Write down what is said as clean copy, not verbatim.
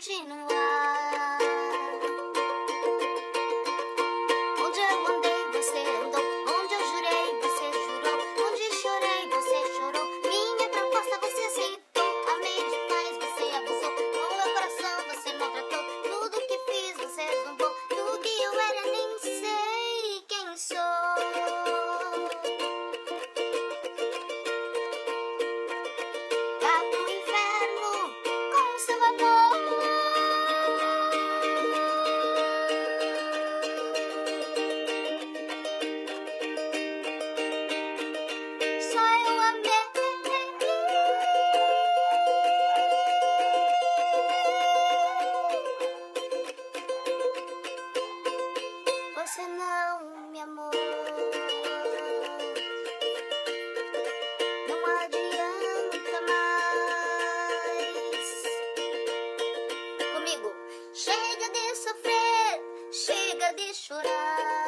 continuar. Onde eu andei, você andou. Onde eu jurei, você jurou. Onde chorei, você chorou. Minha proposta você aceitou. Amei demais, você abusou. No meu coração você maltratou. Tudo que fiz você zombou. Tudo que eu era nem sei quem sou. Vá pro inferno com seu amor. Só eu amei. Você não me amou. Não adianta mais. Comigo. Chega de sofrer, chega de chorar.